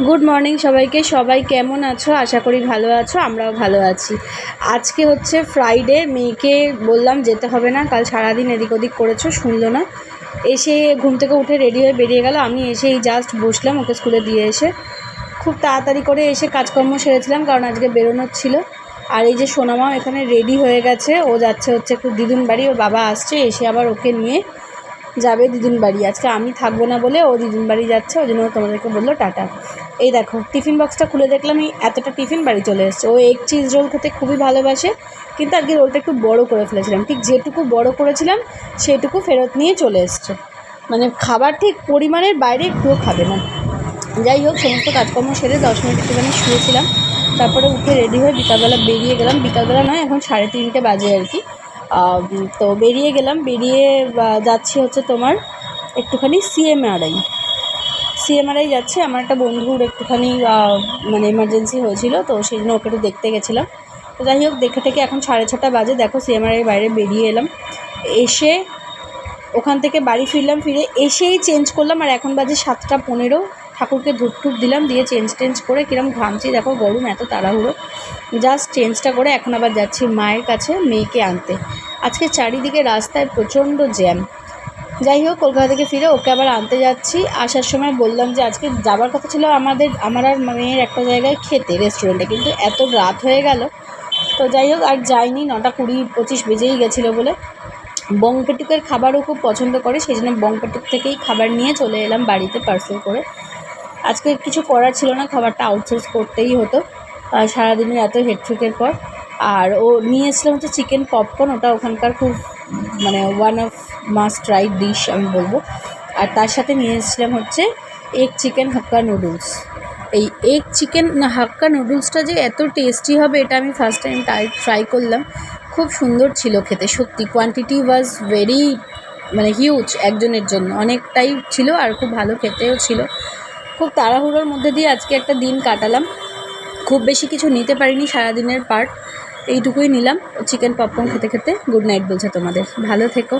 Good morning সবাইকে। সবাই কেমন আছো? আশা করি ভালো আছো, আমরাও ভালো আছি। আজকে হচ্ছে ফ্রাইডে। মেয়েকে বললাম যেতে হবে না, কাল সারাদিন এদিক ওদিক করেছো, শুনলো না। এসে ঘুম থেকে উঠে রেডি হয়ে বেরিয়ে গেল। আমি এসেই জাস্ট বসলাম ওকে স্কুলে দিয়ে এসে। খুব তাড়াতাড়ি করে এসে কাজকর্ম সেরেছিলাম, কারণ আজকে বেরোনোর ছিল। আর এই যে সোনামাও এখানে রেডি হয়ে গেছে, ও যাচ্ছে হচ্ছে একটু দিদুন বাড়ি। ওর বাবা আসছে, এসে আবার ওকে নিয়ে যাবে দিদুন বাড়ি। আজকে আমি থাকবো না বলে ও দিদুন বাড়ি যাচ্ছে, ওই জন্য তোমাদেরকে বললো টাটা। এই দেখো টিফিন বক্সটা খুলে দেখলাম এই এতটা টিফিন বাড়ি চলে এসছে। ও এগ চিজ রোল খেতে খুবই ভালোবাসে, কিন্তু আজকে রোলটা একটু বড় করে ফেলেছিলাম। ঠিক যেটুকু বড় করেছিলাম সেইটুকু ফেরত নিয়ে চলে এসছে। মানে খাবার ঠিক পরিমাণের বাইরে একটুও খাবে না। যাই হোক, সমস্ত কাজকর্ম সেরে 10 মিনিট একটুখানি শুয়েছিলাম, তারপরে উঠে রেডি হয়ে বিকালবেলা বেরিয়ে গেলাম। বিকালবেলা নয়, এখন 3:30 বাজে আর কি। তো বেরিয়ে গেলাম, বেরিয়ে যাচ্ছি হচ্ছে তোমার একটুখানি সিএমআরআই যাচ্ছি। আমার একটা বন্ধুর একটুখানি মানে এমার্জেন্সি হয়েছিল, তো সেই জন্য ওকে একটু দেখতে গেছিলাম। তো যাই হোক, দেখে থেকে এখন 6:30 বাজে। দেখো সিএমআরআই বাইরে বেরিয়ে এলাম, এসে ওখান থেকে বাড়ি ফিরলাম। ফিরে এসেই চেঞ্জ করলাম, আর এখন বাজে 7:15। ঠাকুরকে ধূপ দিলাম, দিয়ে চেঞ্জ করে কিরম ঘামছি দেখো, গরম এত তাড়াহুড়ো। জাস্ট চেঞ্জটা করে এখন আবার যাচ্ছি মায়ের কাছে মেয়েকে আনতে। আজকে চারিদিকে রাস্তায় প্রচণ্ড জ্যাম। যাই হোক, কলকাতা থেকে ফিরে ওকে আবার আনতে যাচ্ছি। আসার সময় বললাম যে আজকে যাবার কথা ছিল আমার আর মেয়ের একটা জায়গায় খেতে, রেস্টুরেন্টে, কিন্তু এত রাত হয়ে গেল। তো যাই হোক, আর যাইনি। 9:20-25 বেজেই গেছিলো বলে। বংপেটুকের খাবারও খুব পছন্দ করে, সেই জন্য বংপেটুক থেকেই খাবার নিয়ে চলে এলাম বাড়িতে পার্সেল করে। আজকে কিছু করার ছিল না, খাবারটা আউটসোর্স করতেই হতো সারাদিনের এত হেডট্রিকের পর। আর ও নিয়ে এসেছিলাম হচ্ছে চিকেন পপকর্ন, ওটা ওখানকার খুব মানে one of must try dish আমি বলবো। আর তার সাথে নিয়ে এসেছিলাম হচ্ছে এগ চিকেন হাক্কা নুডলস। এই এগ চিকেন হাক্কা নুডলসটা যে এত টেস্টি হবে এটা আমি ফার্স্ট টাইম ট্রাই করলাম। খুব সুন্দর ছিল খেতে, সত্যি। কোয়ান্টিটি ওয়াজ ভেরি মানে হিউজ, একজনের জন্য অনেকটাই ছিল, আর খুব ভালো খেতেও ছিল। খুব তাড়াহুড়োর মধ্যে দিয়ে আজকে একটা দিন কাটালাম। খুব বেশি কিছু নিতে পারিনি, সারাদিনের পার্ট এইটুকুই নিলাম। চিকেন পপকর্ন খেতে খেতে গুড নাইট বলছে তোমাদের। ভালো থেকো।